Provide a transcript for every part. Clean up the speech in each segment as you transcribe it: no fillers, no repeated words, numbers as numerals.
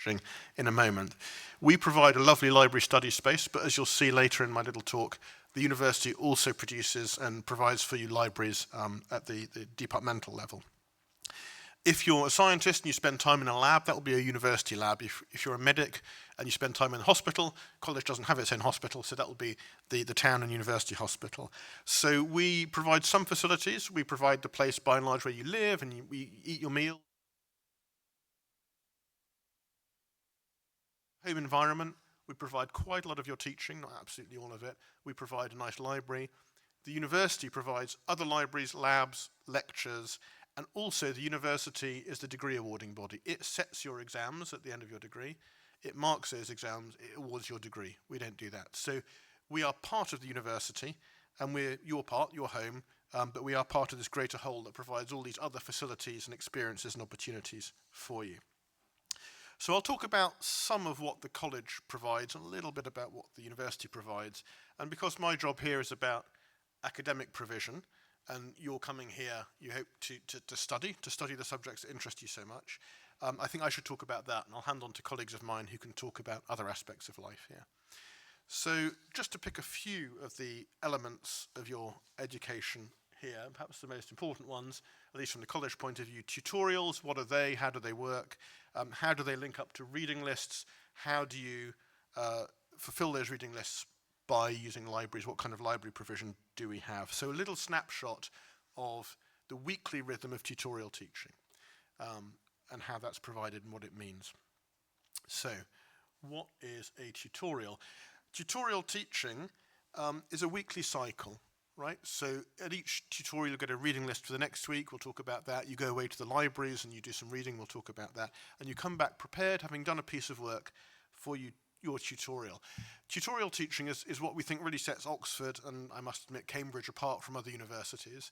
in a moment. We provide a lovely library study space, but as you'll see later in my little talk, the university also produces and provides for you libraries at the departmental level. If you're a scientist and you spend time in a lab, that will be a university lab. If you're a medic and you spend time in a hospital, college doesn't have its own hospital, so that will be the town and university hospital. So we provide some facilities. We provide the place by and large where you live and we eat your meal. Home environment, we provide quite a lot of your teaching, not absolutely all of it. We provide a nice library. The university provides other libraries, labs, lectures, and also the university is the degree awarding body. It sets your exams at the end of your degree. It marks those exams, it awards your degree. We don't do that. So we are part of the university, and we're your part, your home, but we are part of this greater whole that provides all these other facilities and experiences and opportunities for you. So I'll talk about some of what the college provides, and a little bit about what the university provides. And because my job here is about academic provision, and you're coming here, you hope to study the subjects that interest you so much, I think I should talk about that, and I'll hand on to colleagues of mine who can talk about other aspects of life here. So just to pick a few of the elements of your education here, perhaps the most important ones, at least from the college point of view: tutorials. What are they? How do they work? How do they link up to reading lists? How do you fulfill those reading lists by using libraries? What kind of library provision do we have? So a little snapshot of the weekly rhythm of tutorial teaching and how that's provided and what it means. So what is a tutorial? Tutorial teaching is a weekly cycle. Right? So at each tutorial you'll get a reading list for the next week, we'll talk about that. You go away to the libraries and you do some reading, we'll talk about that. And you come back prepared, having done a piece of work for your tutorial. Tutorial teaching is what we think really sets Oxford, and I must admit Cambridge, apart from other universities.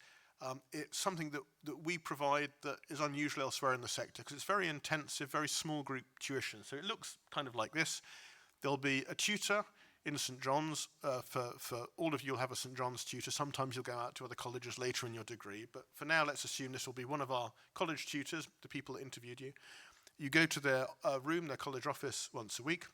It's something that we provide that is unusual elsewhere in the sector, because it's very intensive, very small group tuition. So it looks kind of like this. There'll be a tutor in St John's. For all of you, you'll have a St John's tutor. Sometimes you'll go out to other colleges later in your degree, but for now let's assume this will be one of our college tutors, the people that interviewed you. You go to their room, their college office, once a week,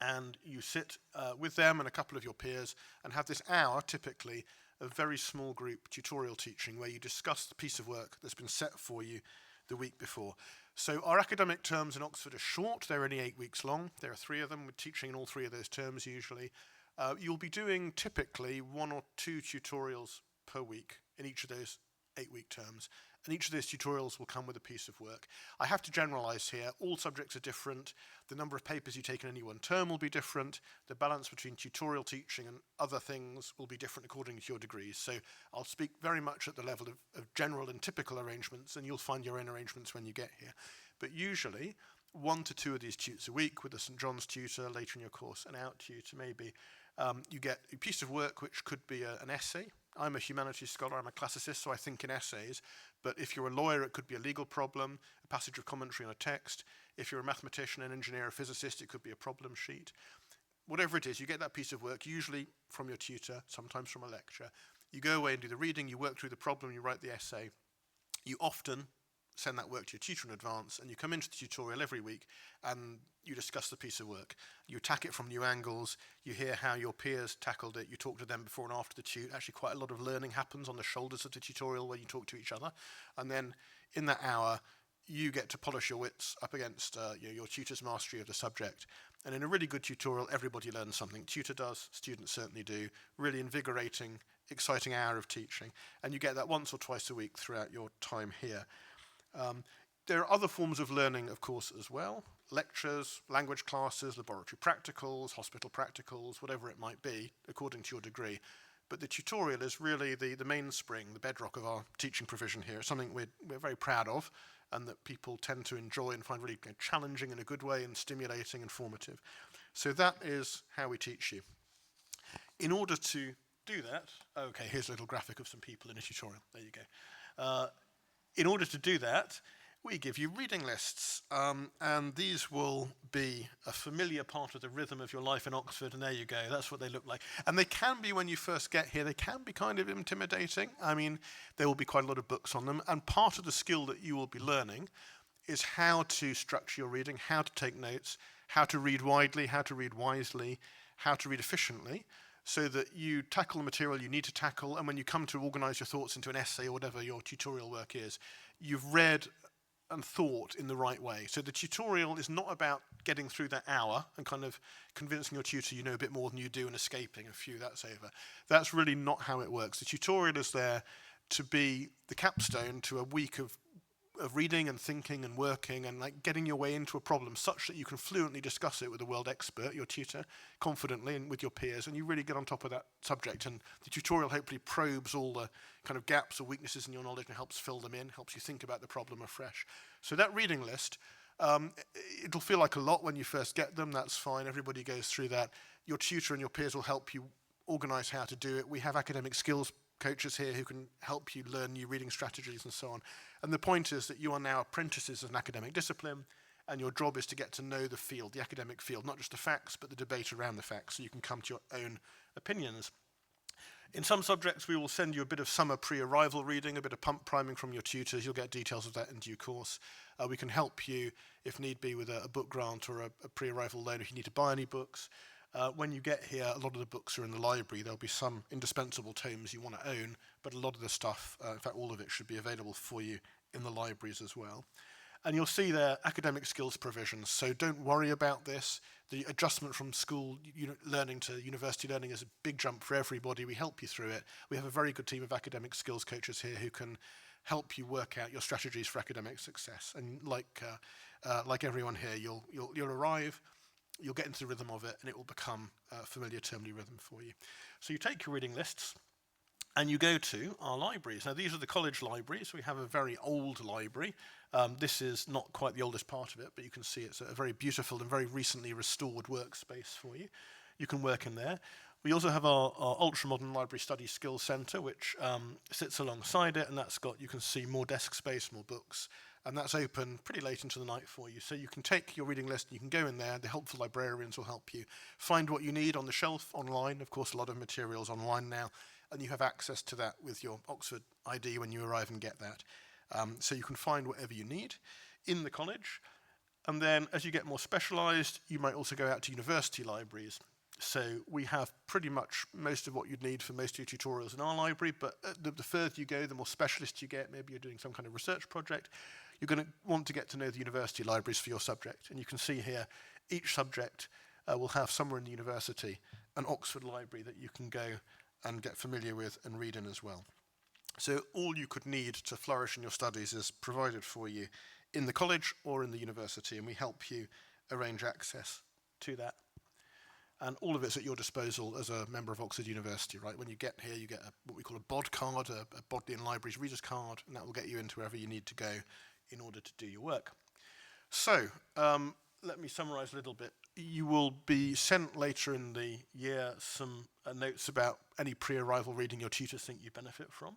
and you sit with them and a couple of your peers and have this hour, typically, of very small group tutorial teaching where you discuss the piece of work that's been set for you the week before. So our academic terms in Oxford are short. They're only 8 weeks long. There are 3 of them. We're teaching in all 3 of those terms usually. You'll be doing typically 1 or 2 tutorials per week in each of those 8-week terms. And each of those tutorials will come with a piece of work. I have to generalize here. All subjects are different. The number of papers you take in any one term will be different. The balance between tutorial teaching and other things will be different according to your degrees. So I'll speak very much at the level of general and typical arrangements, and you'll find your own arrangements when you get here. But usually 1 to 2 of these tutors a week, with a St John's tutor later in your course, an out tutor maybe. You get a piece of work which could be an essay. I'm a humanities scholar, I'm a classicist, so I think in essays. But if you're a lawyer, it could be a legal problem, a passage of commentary on a text. If you're a mathematician, an engineer, a physicist, it could be a problem sheet. Whatever it is, you get that piece of work, usually from your tutor, sometimes from a lecture. You go away and do the reading, you work through the problem, you write the essay. You often send that work to your tutor in advance, and you come into the tutorial every week and you discuss the piece of work. You attack it from new angles, you hear how your peers tackled it, you talk to them before and after the tut. Actually, quite a lot of learning happens on the shoulders of the tutorial where you talk to each other. And then in that hour, you get to polish your wits up against your tutor's mastery of the subject. And in a really good tutorial, everybody learns something. Tutor does, students certainly do. Really invigorating, exciting hour of teaching. And you get that once or twice a week throughout your time here. There are other forms of learning, of course, as well. Lectures, language classes, laboratory practicals, hospital practicals, whatever it might be, according to your degree. But the tutorial is really the mainspring, the bedrock of our teaching provision here. It's something we're very proud of, and that people tend to enjoy and find really challenging in a good way and stimulating and formative. So that is how we teach you. In order to do that, okay, here's a little graphic of some people in a tutorial. There you go. In order to do that, we give you reading lists, and these will be a familiar part of the rhythm of your life in Oxford, and there you go, that's what they look like. And they can be, when you first get here, they can be kind of intimidating. I mean, there will be quite a lot of books on them, and part of the skill that you will be learning is how to structure your reading, how to take notes, how to read widely, how to read wisely, how to read efficiently, so that you tackle the material you need to tackle, and when you come to organise your thoughts into an essay or whatever your tutorial work is, you've read and thought in the right way. So the tutorial is not about getting through that hour and kind of convincing your tutor you know a bit more than you do and escaping a few, that's over. That's really not how it works. The tutorial is there to be the capstone to a week of reading and thinking and working and like getting your way into a problem such that you can fluently discuss it with a world expert, your tutor, confidently and with your peers, and you really get on top of that subject. And the tutorial hopefully probes all the kind of gaps or weaknesses in your knowledge and helps fill them in, helps you think about the problem afresh. So that reading list, it'll feel like a lot when you first get them, that's fine, everybody goes through that. Your tutor and your peers will help you organise how to do it. We have academic skills coaches here who can help you learn new reading strategies and so on. And the point is that you are now apprentices of an academic discipline, and your job is to get to know the field, the academic field, not just the facts, but the debate around the facts, so you can come to your own opinions. In some subjects, we will send you a bit of summer pre-arrival reading, a bit of pump priming from your tutors. You'll get details of that in due course. We can help you, if need be, with a book grant or a pre-arrival loan if you need to buy any books. When you get here, a lot of the books are in the library. There'll be some indispensable tomes you want to own, but a lot of the stuff, in fact all of it, should be available for you in the libraries as well. And you'll see there academic skills provisions, so don't worry about this. The adjustment from school learning to university learning is a big jump for everybody. We help you through it. We have a very good team of academic skills coaches here who can help you work out your strategies for academic success. And like everyone here, you'll arrive, you'll get into the rhythm of it, and it will become a familiar termly rhythm for you. So you take your reading lists, and you go to our libraries. Now, these are the college libraries. We have a very old library. This is not quite the oldest part of it, but you can see it's a very beautiful and very recently restored workspace for you. You can work in there. We also have our ultra-modern library study skills centre, which sits alongside it, and that's got, you can see, more desk space, more books, and that's open pretty late into the night for you. So you can take your reading list, and you can go in there, the helpful librarians will help you find what you need on the shelf online. Of course, a lot of materials online now, and you have access to that with your Oxford ID when you arrive and get that. So you can find whatever you need in the college. And then as you get more specialised, you might also go out to university libraries. So we have pretty much most of what you'd need for most of your tutorials in our library, but the further you go, the more specialist you get. Maybe you're doing some kind of research project. You're going to want to get to know the university libraries for your subject. And you can see here, each subject will have somewhere in the university an Oxford library that you can go and get familiar with and read in as well. So all you could need to flourish in your studies is provided for you in the college or in the university, and we help you arrange access to that. And all of it's at your disposal as a member of Oxford University, right? When you get here, you get what we call a bod card, a Bodleian Libraries Reader's Card, and that will get you into wherever you need to go in order to do your work. So, let me summarise a little bit. You will be sent later in the year some notes about any pre-arrival reading your tutors think you benefit from.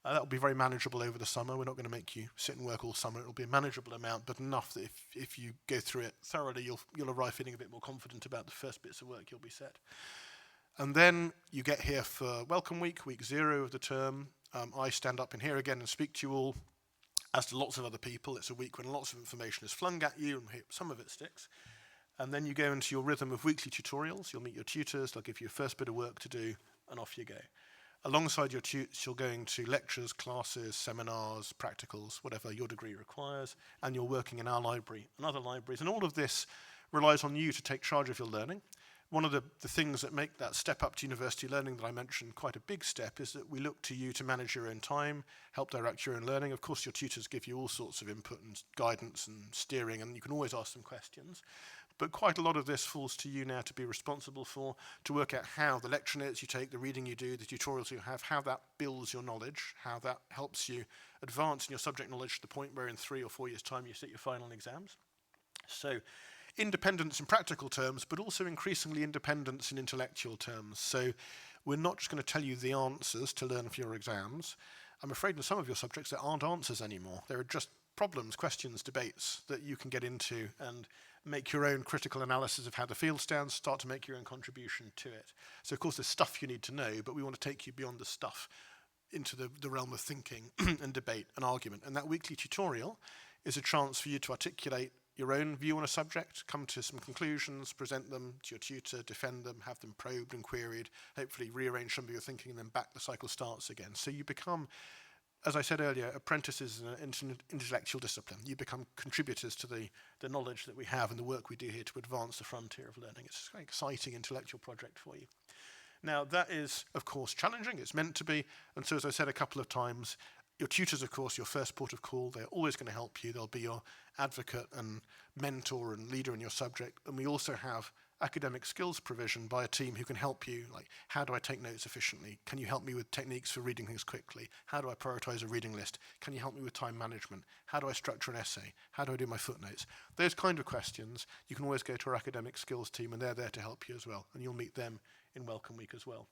That will be very manageable over the summer. We're not going to make you sit and work all summer. It will be a manageable amount, but enough that if you go through it thoroughly, you'll arrive feeling a bit more confident about the first bits of work you'll be set. And then you get here for Welcome Week, week 0 of the term. I stand up in here again and speak to you all, as to lots of other people. It's a week when lots of information is flung at you, and some of it sticks. And then you go into your rhythm of weekly tutorials. You'll meet your tutors, they'll give you a first bit of work to do, and off you go. Alongside your tutors, you're going to lectures, classes, seminars, practicals, whatever your degree requires, and you're working in our library and other libraries. And all of this relies on you to take charge of your learning. One of the things that make that step up to university learning that I mentioned quite a big step is that we look to you to manage your own time, help direct your own learning. Of course, your tutors give you all sorts of input and guidance and steering, and you can always ask them questions. But quite a lot of this falls to you now to be responsible for, to work out how the lecture notes you take, the reading you do, the tutorials you have, how that builds your knowledge, how that helps you advance in your subject knowledge to the point where in 3 or 4 years' time you sit your final exams. So independence in practical terms, but also increasingly independence in intellectual terms. So we're not just going to tell you the answers to learn for your exams. I'm afraid in some of your subjects there aren't answers anymore. There are just problems, questions, debates that you can get into and make your own critical analysis of how the field stands, start to make your own contribution to it. So of course there's stuff you need to know, but we want to take you beyond the stuff into the realm of thinking and debate and argument. And that weekly tutorial is a chance for you to articulate your own view on a subject, come to some conclusions, present them to your tutor, defend them, have them probed and queried, hopefully rearrange some of your thinking, and then back the cycle starts again. So you become, as I said earlier, apprentices in an intellectual discipline. You become contributors to the knowledge that we have and the work we do here to advance the frontier of learning. It's a very exciting intellectual project for you. Now, that is, of course, challenging. It's meant to be. And so, as I said a couple of times, your tutors, of course, your first port of call. They're always going to help you. They'll be your advocate and mentor and leader in your subject. And we also have academic skills provision by a team who can help you, like, how do I take notes efficiently? Can you help me with techniques for reading things quickly? How do I prioritize a reading list? Can you help me with time management? How do I structure an essay? How do I do my footnotes? Those kind of questions, you can always go to our academic skills team, and they're there to help you as well. And you'll meet them in Welcome Week as well.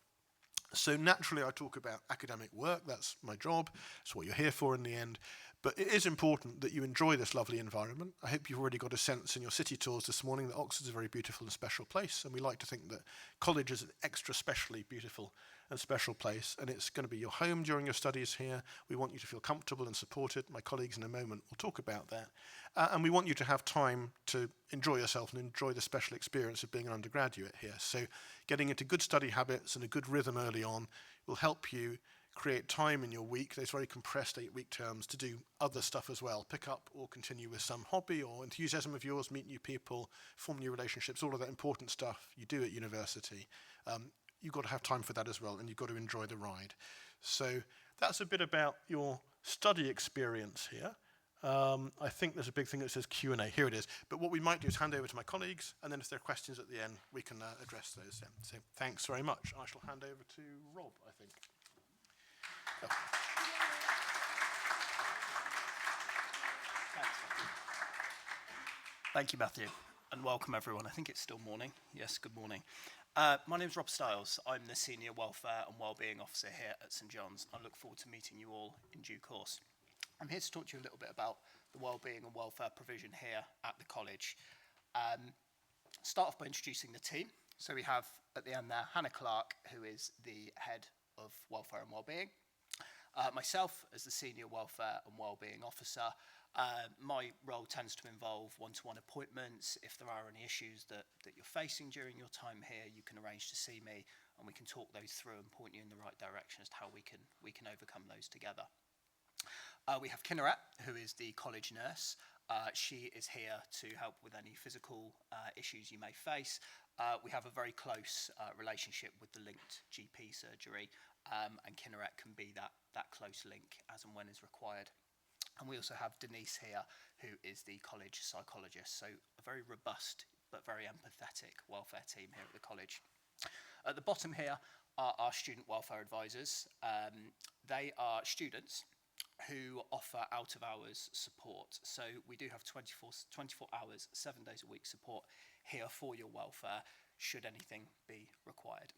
So naturally, I talk about academic work. That's my job. It's what you're here for in the end. But it is important that you enjoy this lovely environment. I hope you've already got a sense in your city tours this morning that Oxford's a very beautiful and special place, and we like to think that college is an extra specially beautiful and special place, and it's going to be your home during your studies here. We want you to feel comfortable and supported. My colleagues in a moment will talk about that. And we want you to have time to enjoy yourself and enjoy the special experience of being an undergraduate here. So getting into good study habits and a good rhythm early on will help you create time in your week, those very compressed 8-week terms, to do other stuff as well. Pick up or continue with some hobby or enthusiasm of yours, meet new people, form new relationships, all of that important stuff you do at university. You've got to have time for that as well, and you've got to enjoy the ride. So that's a bit about your study experience here. I think there's a big thing that says Q&A. Here it is. But what we might do is hand over to my colleagues, and then if there are questions at the end, we can address those then. So thanks very much. I shall hand over to Rob, I think. Oh. Thank you, Matthew, and welcome everyone. I think it's still morning. Yes, good morning. My name is Rob Stiles. I'm the Senior Welfare and Wellbeing Officer here at St John's. I look forward to meeting you all in due course. I'm here to talk to you a little bit about the wellbeing and welfare provision here at the college. Start off by introducing the team. So we have at the end there Hannah Clark, who is the head of welfare and wellbeing. Myself as the Senior Welfare and Wellbeing Officer. My role tends to involve one-to-one appointments. If there are any issues that you're facing during your time here, you can arrange to see me and we can talk those through and point you in the right direction as to how we can overcome those together. We have Kinneret, who is the college nurse. She is here to help with any physical issues you may face. We have a very close relationship with the linked GP surgery, and Kinneret can be that close link as and when is required. And we also have Denise here, who is the college psychologist. So a very robust but very empathetic welfare team here at the college. At the bottom here are our student welfare advisors. They are students who offer out-of-hours support. So we do have 24 hours, 7 days a week support here for your welfare, should anything be required.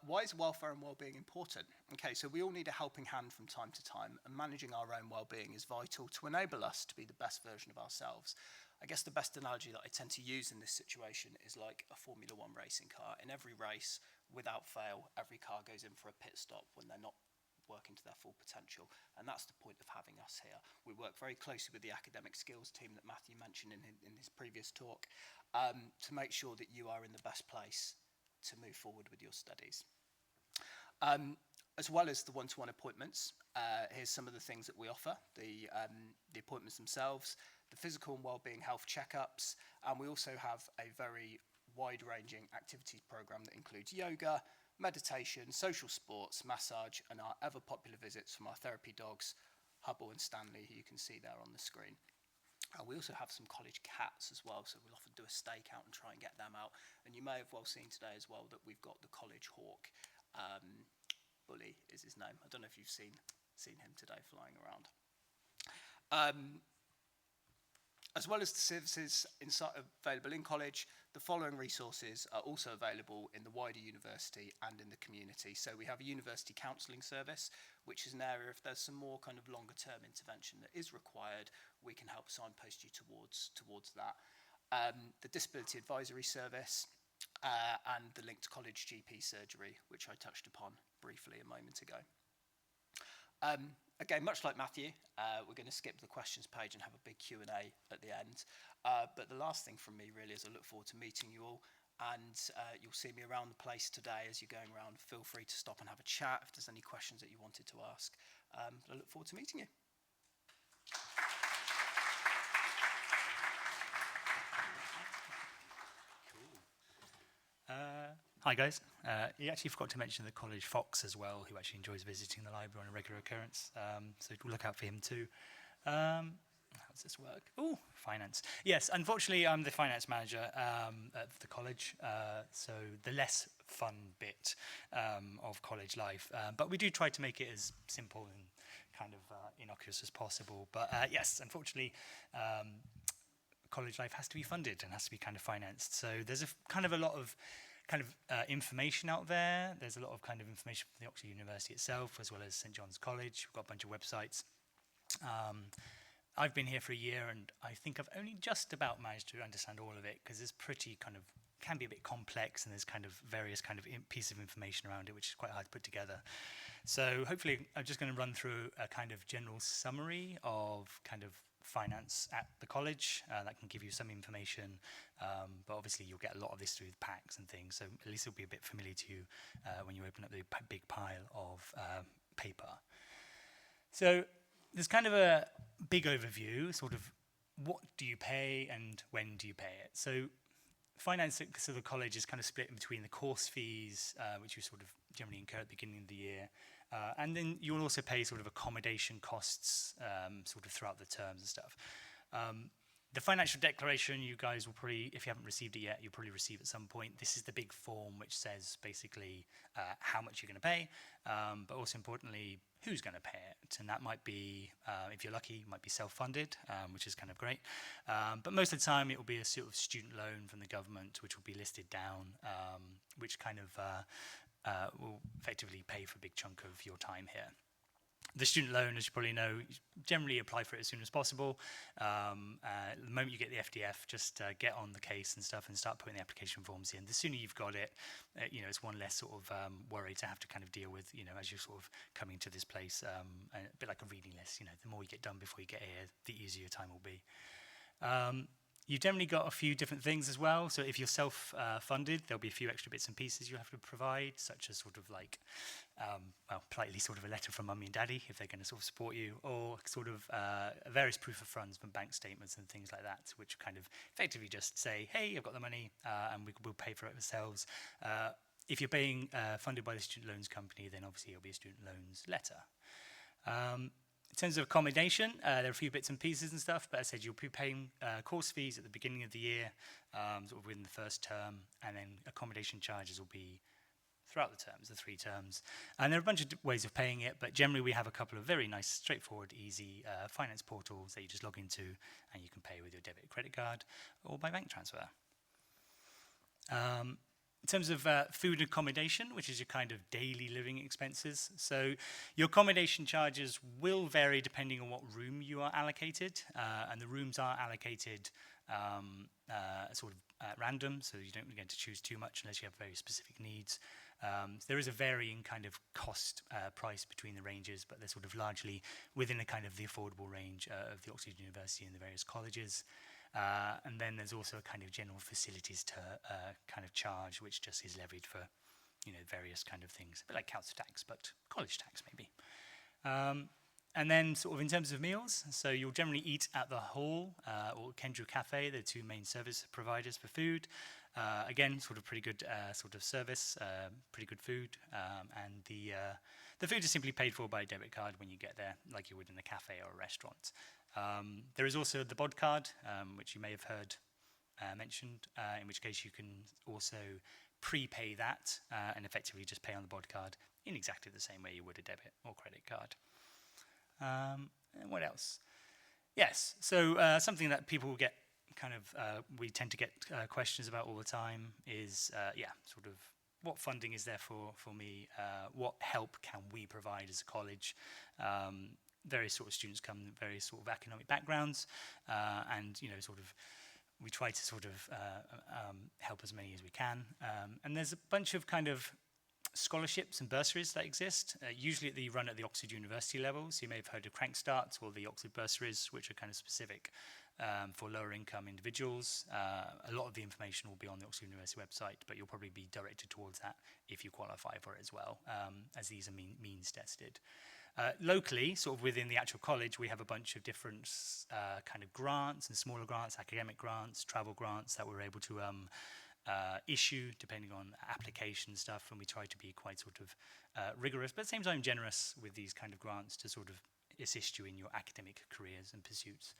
Why is welfare and wellbeing important? Okay, so we all need a helping hand from time to time, and managing our own wellbeing is vital to enable us to be the best version of ourselves. I guess the best analogy that I tend to use in this situation is like a Formula One racing car. In every race, without fail, every car goes in for a pit stop when they're not working to their full potential, and that's the point of having us here. We work very closely with the academic skills team that Matthew mentioned in his previous talk to make sure that you are in the best place to move forward with your studies. As well as the one-to-one appointments, here's some of the things that we offer, the appointments themselves, the physical and wellbeing health checkups, and we also have a very wide-ranging activities program that includes yoga, meditation, social sports, massage, and our ever-popular visits from our therapy dogs, Hubble and Stanley, who you can see there on the screen. We also have some college cats as well, so we'll often do a stake out and try and get them out. And you may have well seen today as well that we've got the college hawk. Bully is his name. I don't know if you've seen him today flying around. As well as the services available in college, the following resources are also available in the wider university and in the community. So we have a university counselling service, which is an area if there's some more kind of longer term intervention that is required, we can help signpost you towards that. The disability advisory service and the linked college GP surgery, which I touched upon briefly a moment ago. Again, much like Matthew, we're going to skip the questions page and have a big Q&A at the end. But the last thing from me really is I look forward to meeting you all, and you'll see me around the place today as you're going around. Feel free to stop and have a chat if there's any questions that you wanted to ask. I look forward to meeting you. Hi guys. You actually forgot to mention the college fox as well, who actually enjoys visiting the library on a regular occurrence. So look out for him too. How does this work? Oh, finance. Yes, unfortunately, I'm the finance manager at the college, so the less fun bit of college life. But we do try to make it as simple and kind of innocuous as possible. But yes, unfortunately, college life has to be funded and has to be kind of financed. So there's a lot of information out there. There's a lot of kind of information from the Oxford University itself, as well as St John's College. We've got a bunch of websites. I've been here for a year, and I think I've only just about managed to understand all of it, because it's pretty kind of, can be a bit complex, and there's kind of various kind of pieces of information around it, which is quite hard to put together. So hopefully I'm just going to run through a kind of general summary of kind of finance at the college that can give you some information, but obviously you'll get a lot of this through the packs and things, so at least it'll be a bit familiar to you when you open up the big pile of paper. So there's kind of a big overview, sort of what do you pay and when do you pay it. So finance at the college is kind of split in between the course fees, which you sort of generally incur at the beginning of the year, and then you'll also pay sort of accommodation costs sort of throughout the terms and stuff. The financial declaration, you guys will probably, if you haven't received it yet, you'll probably receive at some point. This is the big form which says basically how much you're going to pay, but also importantly, who's going to pay it. And that might be, if you're lucky, might be self-funded, which is kind of great. But most of the time, it will be a sort of student loan from the government, which will be listed down, which kind of will effectively pay for a big chunk of your time here. The student loan, as you probably know, you generally apply for it as soon as possible. The moment you get the FDF, just get on the case and stuff and start putting the application forms in. The sooner you've got it, it's one less sort of worry to have to kind of deal with, as you're sort of coming to this place, a bit like a reading list. The more you get done before you get here, the easier your time will be. You've generally got a few different things as well. So if you're self-funded, there'll be a few extra bits and pieces you have to provide, such as sort of like, politely sort of a letter from mummy and daddy if they're going to sort of support you, or sort of various proof of funds from bank statements and things like that, which kind of effectively just say, hey, I've got the money and we'll pay for it ourselves. If you're being funded by the student loans company, then obviously it'll be a student loans letter. In terms of accommodation, there are a few bits and pieces and stuff, but as I said, you'll be paying course fees at the beginning of the year, sort of within the first term, and then accommodation charges will be throughout the terms, the 3 terms. And there are a bunch of ways of paying it, but generally we have a couple of very nice, straightforward, easy finance portals that you just log into, and you can pay with your debit credit card or by bank transfer. In terms of food and accommodation, which is your kind of daily living expenses. So your accommodation charges will vary depending on what room you are allocated, and the rooms are allocated sort of at random, so you don't get to choose too much unless you have very specific needs. There is a varying kind of cost price between the ranges, but they're sort of largely within a kind of the affordable range of the Oxford University and the various colleges. And then there's also a kind of general facilities to kind of charge, which just is levied for, various kind of things, a bit like council tax, but college tax maybe. And then sort of in terms of meals, so you'll generally eat at the Hall or Kendrew Cafe, the 2 main service providers for food. Again, sort of pretty good sort of service, pretty good food, and the food is simply paid for by a debit card when you get there, like you would in a cafe or a restaurant. There is also the bod card, which you may have heard mentioned, in which case you can also prepay that and effectively just pay on the bod card in exactly the same way you would a debit or credit card. And what else? Yes, so something that people get we tend to get questions about all the time is, sort of what funding is there for me? What help can we provide as a college? Various sort of students come from various sort of economic backgrounds, and sort of we try to sort of help as many as we can. And there's a bunch of kind of scholarships and bursaries that exist. Usually they run at the Oxford University level, so you may have heard of Crankstarts or the Oxford bursaries, which are kind of specific for lower income individuals. A lot of the information will be on the Oxford University website, but you'll probably be directed towards that if you qualify for it as well, as these are means tested. Locally, sort of within the actual college, we have a bunch of different kind of grants and smaller grants, academic grants, travel grants that we're able to issue depending on application stuff, and we try to be quite sort of rigorous, but at the same time generous with these kind of grants to sort of assist you in your academic careers and pursuits.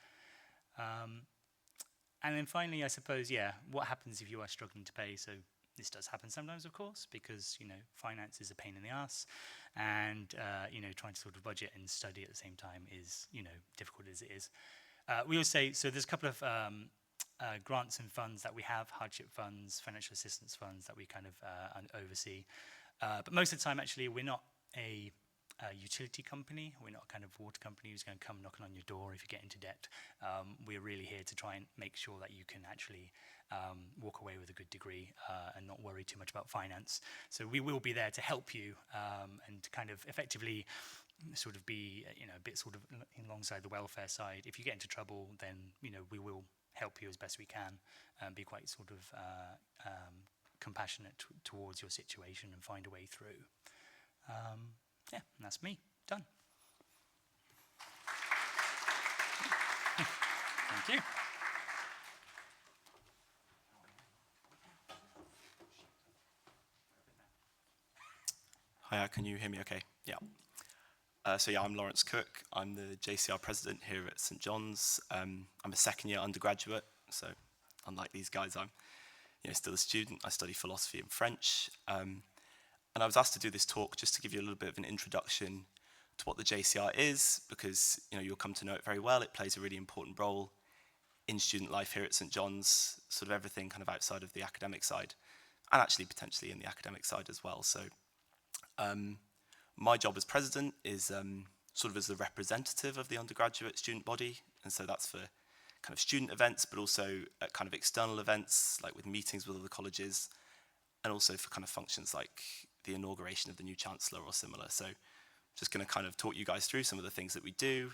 And then finally, I suppose, what happens if you are struggling to pay? So this does happen sometimes, of course, because, finance is a pain in the ass, and, trying to sort of budget and study at the same time is, difficult as it is. We always say, so there's a couple of grants and funds that we have, hardship funds, financial assistance funds that we kind of oversee. But most of the time, actually, we're not a utility company. We're not a kind of water company who's going to come knocking on your door if you get into debt. We're really here to try and make sure that you can actually walk away with a good degree and not worry too much about finance. So we will be there to help you and to kind of effectively sort of be, a bit sort of alongside the welfare side. If you get into trouble, then, we will help you as best we can and be quite sort of compassionate towards your situation and find a way through. And that's me. Done. Thank you. Hiya, can you hear me okay? Yeah. I'm Lawrence Cook. I'm the JCR President here at St John's. I'm a second-year undergraduate, so unlike these guys, I'm still a student. I study philosophy and French. And I was asked to do this talk just to give you a little bit of an introduction to what the JCR is, because you'll come to know it very well. It plays a really important role in student life here at St John's, sort of everything kind of outside of the academic side, and actually potentially in the academic side as well. So my job as president is sort of as the representative of the undergraduate student body, and so that's for kind of student events, but also at kind of external events, like with meetings with other colleges, and also for kind of functions like the inauguration of the new chancellor or similar. So just going to kind of talk you guys through some of the things that we do.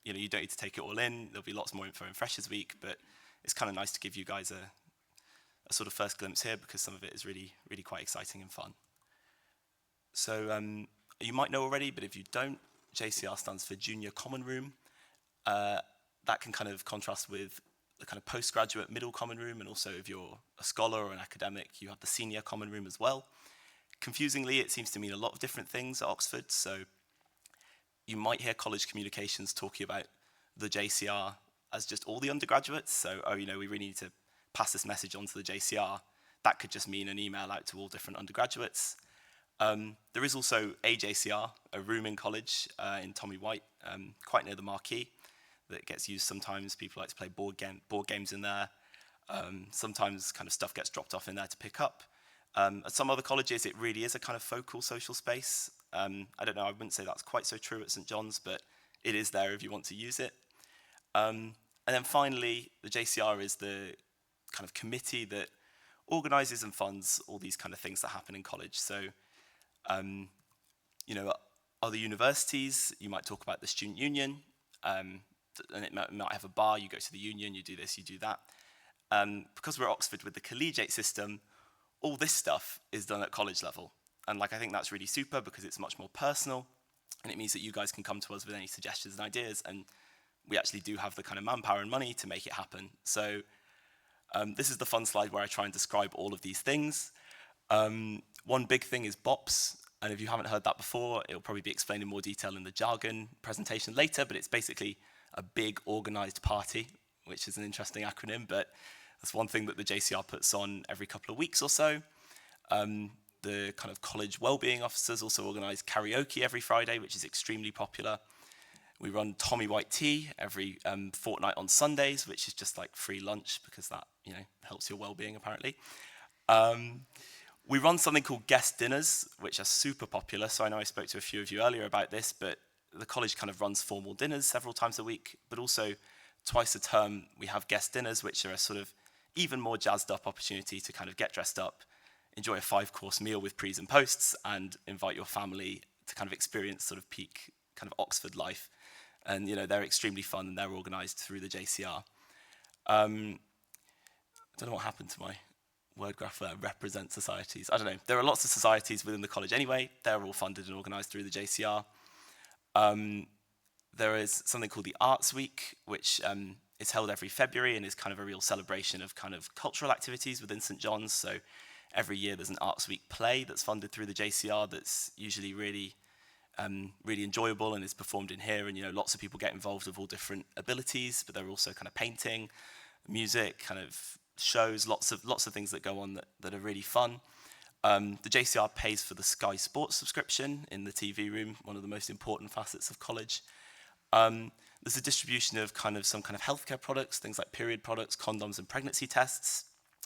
You don't need to take it all in. There'll be lots more info in Freshers Week, but it's kind of nice to give you guys a sort of first glimpse here, because some of it is really, really quite exciting and fun. So you might know already, but if you don't, JCR stands for Junior Common Room. That can kind of contrast with the kind of postgraduate middle common room, and also if you're a scholar or an academic, you have the senior common room as well. Confusingly, it seems to mean a lot of different things at Oxford, so you might hear college communications talking about the JCR as just all the undergraduates, so, we really need to pass this message on to the JCR. That could just mean an email out to all different undergraduates. There is also a JCR, a room in college in Tommy White, quite near the marquee, that gets used sometimes. People like to play board games in there. Sometimes kind of stuff gets dropped off in there to pick up. At some other colleges, it really is a kind of focal social space. I don't know, I wouldn't say that's quite so true at St John's, but it is there if you want to use it. And then finally, the JCR is the kind of committee that organises and funds all these kind of things that happen in college. So, other universities, you might talk about the student union, and it might have a bar, you go to the union, you do this, you do that. Because we're Oxford with the collegiate system, all this stuff is done at college level. And I think that's really super, because it's much more personal, and it means that you guys can come to us with any suggestions and ideas, and we actually do have the kind of manpower and money to make it happen. So this is the fun slide where I try and describe all of these things. One big thing is BOPS, and if you haven't heard that before, it'll probably be explained in more detail in the jargon presentation later, but it's basically a big organised party, which is an interesting acronym, but that's one thing that the JCR puts on every couple of weeks or so. The kind of college wellbeing officers also organise karaoke every Friday, which is extremely popular. We run Tommy White Tea every fortnight on Sundays, which is just like free lunch, because that helps your wellbeing apparently. We run something called guest dinners, which are super popular. So I know I spoke to a few of you earlier about this, but the college kind of runs formal dinners several times a week, but also twice a term we have guest dinners, which are a sort of even more jazzed up opportunity to kind of get dressed up enjoy a 5-course meal with pre's and posts, and invite your family to kind of experience sort of peak kind of Oxford life. And, you know, they're extremely fun and they're organised through the JCR. I don't know what happened to my word graph there, represent societies. I don't know. There are lots of societies within the college anyway. They're all funded and organised through the JCR. There is something called the Arts Week, which is held every February and is kind of a real celebration of kind of cultural activities within St John's. So every year there's an Arts Week play that's funded through the JCR that's usually really enjoyable and is performed in here. And, you know, lots of people get involved with all different abilities, but there are also kind of painting, music, kind of shows, lots of things that go on that are really fun. The JCR pays for the Sky Sports subscription in the TV room, one of the most important facets of college. There's a distribution of some kind of healthcare products, things like period products, condoms and pregnancy tests.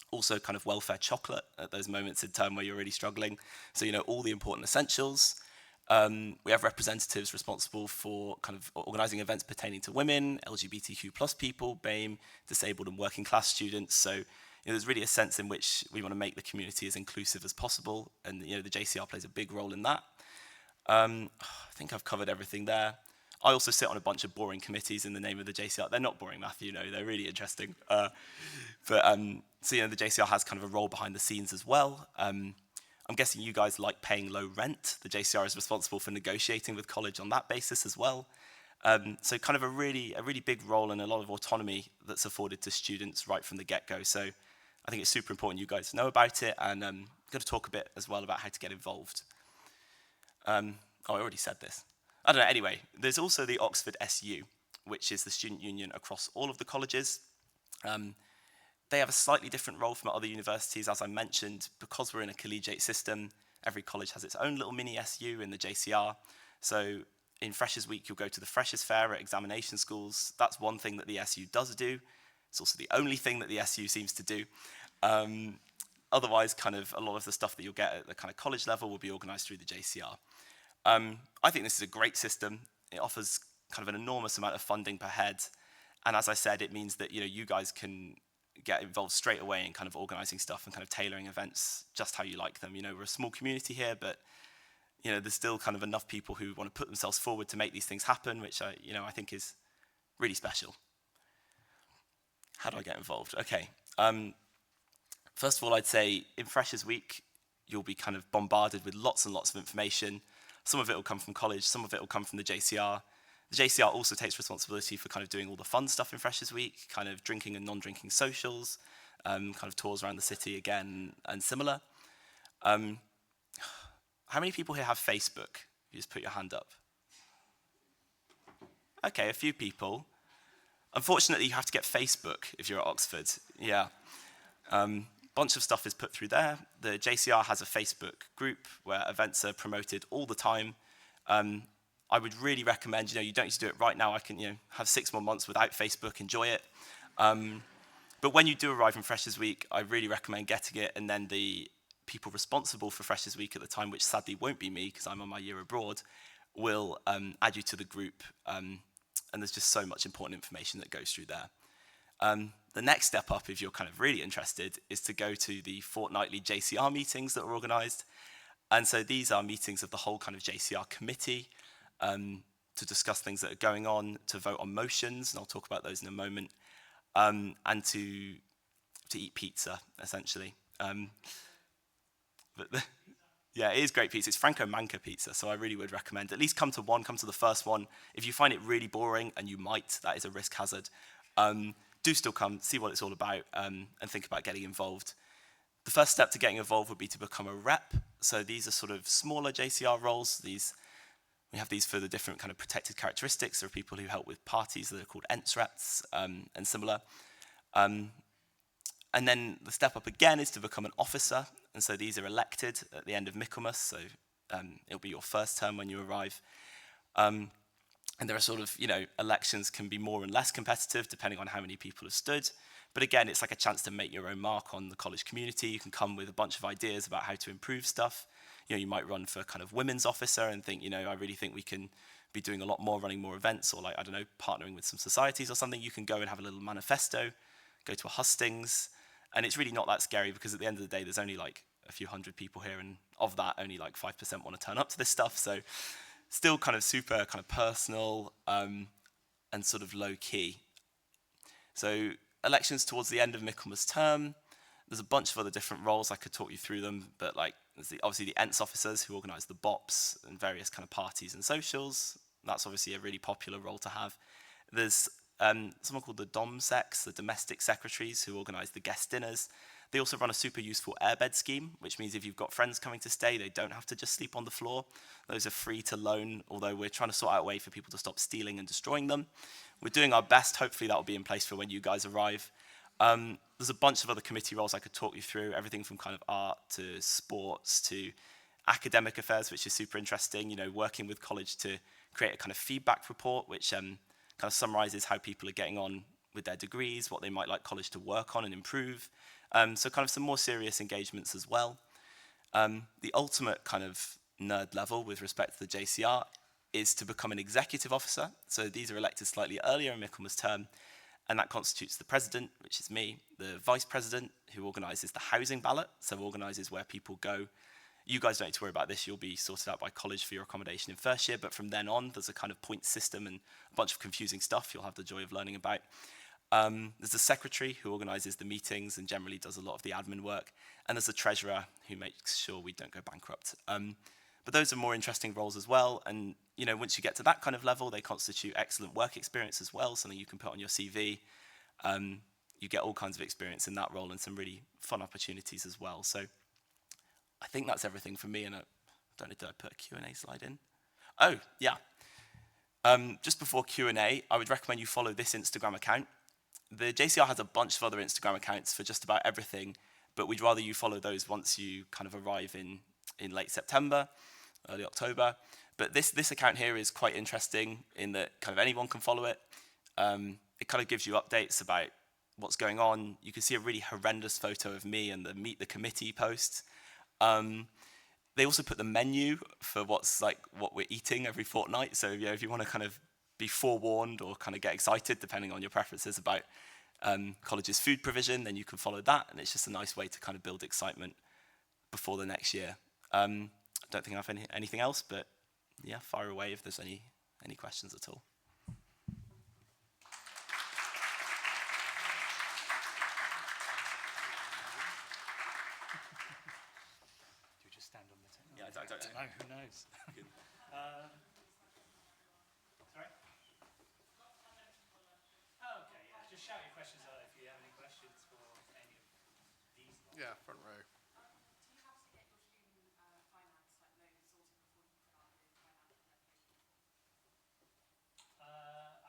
Also kind of welfare chocolate at those moments in term where you're really struggling. So, you know, all the important essentials. We have representatives responsible for kind of organising events pertaining to women, LGBTQ plus people, BAME, disabled and working class students. So, you know, there's really a sense in which we want to make the community as inclusive as possible. And, you know, the JCR plays a big role in that. I think I've covered everything there. I also sit on a bunch of boring committees in the name of the JCR. They're not boring, Matthew, no, they're really interesting. So, you know, the JCR has kind of a role behind the scenes as well. I'm guessing you guys like paying low rent. The JCR is responsible for negotiating with college on that basis as well. So kind of a really big role and a lot of autonomy that's afforded to students right from the get-go. So I think it's super important you guys know about it, and I'm going to talk a bit as well about how to get involved. I already said this. I don't know, anyway, there's also the Oxford SU, which is the student union across all of the colleges. They have a slightly different role from other universities, as I mentioned. Because we're in a collegiate system, every college has its own little mini SU in the JCR. So in Freshers Week, you'll go to the Freshers Fair at examination schools. That's one thing that the SU does do. It's also the only thing that the SU seems to do. Otherwise, kind of a lot of the stuff that you'll get at the kind of college level will be organised through the JCR. I think this is a great system. It offers kind of an enormous amount of funding per head. And as I said, it means that, you know, you guys can get involved straight away in kind of organising stuff and kind of tailoring events just how you like them. You know, we're a small community here, but, you know, there's still kind of enough people who want to put themselves forward to make these things happen, which I think is really special. How do I get involved? Okay. First of all, I'd say in Freshers Week, you'll be kind of bombarded with lots and lots of information. Some of it will come from college, some of it will come from the JCR. The JCR also takes responsibility for kind of doing all the fun stuff in Freshers Week, kind of drinking and non-drinking socials, kind of tours around the city again, and similar. How many people here have Facebook? You just put your hand up. Okay, a few people. Unfortunately, you have to get Facebook if you're at Oxford. Yeah. Bunch of stuff is put through there. The JCR has a Facebook group where events are promoted all the time. I would really recommend, you know, you don't need to do it right now. I can, you know, have 6 more months without Facebook, enjoy it. But when you do arrive in Freshers Week, I really recommend getting it, and then the people responsible for Freshers Week at the time, which sadly won't be me because I'm on my year abroad, will add you to the group. And there's just so much important information that goes through there. The next step up, if you're kind of really interested, is to go to the fortnightly JCR meetings that are organised. And so these are meetings of the whole kind of JCR committee to discuss things that are going on, to vote on motions, and I'll talk about those in a moment, and to eat pizza, essentially. Yeah, it is great pizza. It's Franco Manca pizza, so I really would recommend at least come to the first one. If you find it really boring, and you might, that is a risk hazard, do still come, see what it's all about, and think about getting involved. The first step to getting involved would be to become a rep. So these are sort of smaller JCR roles. We have these for the different kind of protected characteristics. There are people who help with parties that are called ENTS reps and similar. And then the step up again is to become an officer. And so these are elected at the end of Michaelmas. So it'll be your first term when you arrive. And there are sort of, you know, elections can be more and less competitive depending on how many people have stood. But again, it's like a chance to make your own mark on the college community. You can come with a bunch of ideas about how to improve stuff. You know, you might run for kind of women's officer and think, you know, I really think we can be doing a lot more, running more events, or like, I don't know, partnering with some societies or something. You can go and have a little manifesto, go to a hustings. And it's really not that scary because at the end of the day, there's only like a few hundred people here, and of that, only like 5% want to turn up to this stuff. So still kind of super kind of personal and sort of low key. So elections towards the end of Michaelmas term. There's a bunch of other different roles. I could talk you through them, but like there's obviously the ENTS officers who organise the BOPs and various kind of parties and socials. That's obviously a really popular role to have. There's someone called the DOMSECs, the domestic secretaries, who organise the guest dinners. They also run a super useful airbed scheme, which means if you've got friends coming to stay, they don't have to just sleep on the floor. Those are free to loan, although we're trying to sort out a way for people to stop stealing and destroying them. We're doing our best. Hopefully that will be in place for when you guys arrive. There's a bunch of other committee roles I could talk you through, everything from kind of art to sports to academic affairs, which is super interesting, you know, working with college to create a kind of feedback report, which kind of summarizes how people are getting on with their degrees, what they might like college to work on and improve. So kind of some more serious engagements as well. The ultimate kind of nerd level with respect to the JCR is to become an executive officer. So these are elected slightly earlier in Michaelmas term, and that constitutes the president, which is me, the vice president, who organises the housing ballot, so organises where people go. You guys don't need to worry about this, you'll be sorted out by college for your accommodation in first year, but from then on, there's a kind of point system and a bunch of confusing stuff you'll have the joy of learning about. There's the secretary who organises the meetings and generally does a lot of the admin work, and there's the treasurer who makes sure we don't go bankrupt. But those are more interesting roles as well, and you know, once you get to that kind of level, they constitute excellent work experience as well, something you can put on your CV. You get all kinds of experience in that role and some really fun opportunities as well. So I think that's everything from me, and I don't know, did I put a Q&A slide in? Oh, yeah. Just before Q&A, I would recommend you follow this Instagram account. The JCR has a bunch of other Instagram accounts for just about everything, but we'd rather you follow those once you kind of arrive in late September, early October. But this account here is quite interesting in that kind of anyone can follow it. It kind of gives you updates about what's going on. You can see a really horrendous photo of me and the Meet the Committee post. They also put the menu for what we're eating every fortnight. So you know, if you want to kind of be forewarned or kind of get excited, depending on your preferences about college's food provision, then you can follow that. And it's just a nice way to kind of build excitement before the next year. I don't think I have anything else, but yeah, fire away if there's any questions at all. Do you just stand on the table? Yeah, I don't know. No, who knows? Sorry? Oh, okay, yeah. Just shout your questions out if you have any questions for any of these. Yeah, front row. Do you have to get your student finance like loan sorted before you fill out the financial declaration form?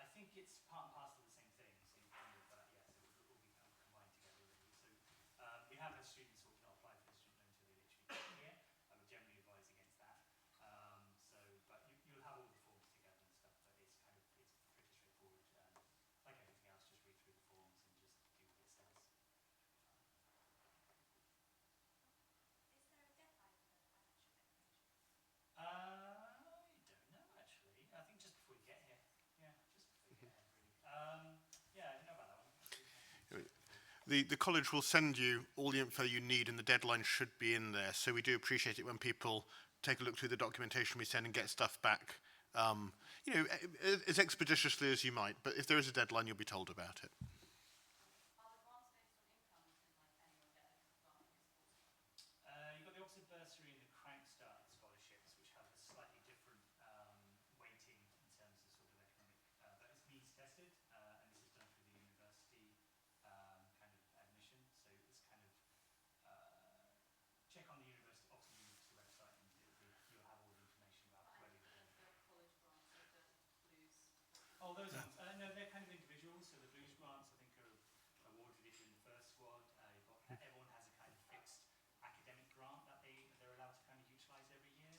I think it's part and parcel of the same thing. So you kind of, yeah, so it will be kind of combined together really. So we have had students who not apply for the student loan until they literally get here. I would generally advise against that. But you'll have all the forms together and stuff, but it's pretty straightforward. Like everything else, just read through the forms and just do what it says. Is there a deadline for the financial declaration? I don't know actually. I think just before you get here. Yeah, just before you get here, really. Yeah, I don't know about that one. The college will send you all the info you need, and the deadline should be in there. So we do appreciate it when people take a look through the documentation we send and get stuff back, you know, as expeditiously as you might. But if there is a deadline, you'll be told about it. Are the grants based on income, or can like anyone get a grant from your sports club? You've got the Oxford Bursary and the Crankstart scholarships, which have a slightly different weighting in terms of sort of economic, but it's means tested, and this is done through the university kind of admission. So it's kind of check on the Oxford University website, and you'll have all the information about But whether you're the college grants, like the blues. Oh, those ones. No, they're kind of individual. So the blues grants, I think, are awarded if you're in the first squad. Everyone has a kind of fixed academic grant that they're allowed to kind of utilise every year.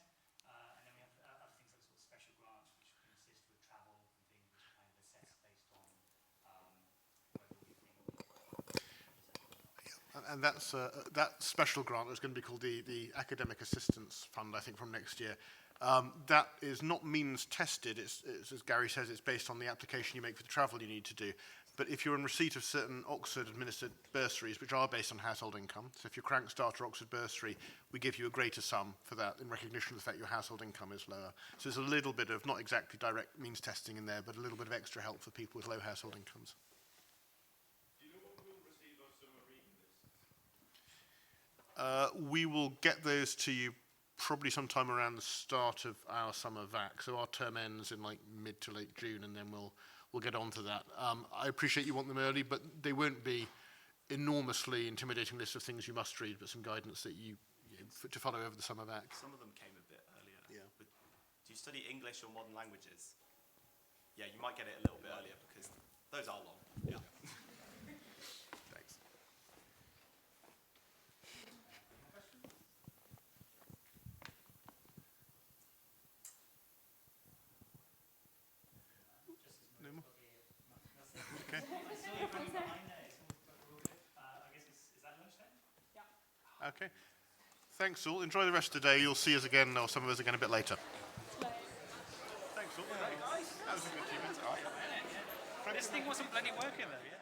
And then we have other things like sort of special grants, which can assist with travel and things, which are kind of assessed based on whether we think. And that's that special grant is going to be called the Academic Assistance Fund, I think, from next year. That is not means tested. It's, as Gary says, it's based on the application you make for the travel you need to do. But if you're in receipt of certain Oxford-administered bursaries, which are based on household income, so if you're Crank Starter Oxford bursary, we give you a greater sum for that in recognition of the fact your household income is lower. So there's a little bit of, not exactly direct means testing in there, but a little bit of extra help for people with low household incomes. Do you know what we'll receive our summer reading lists? We will get those to you probably sometime around the start of our summer vac. So our term ends in like mid to late June, and then we'll get on to that. I appreciate you want them early, but they won't be enormously intimidating list of things you must read, but some guidance that you to follow over the summer vac. Some of them came a bit earlier. Yeah. But do you study English or modern languages? Yeah, you might get it a little bit earlier because those are long. Yeah. Thanks. No more? Okay. Okay. Thanks all. Enjoy the rest of the day. You'll see us again, or some of us again a bit later. Thanks all. That was a good achievement. This thing wasn't bloody working though, yeah.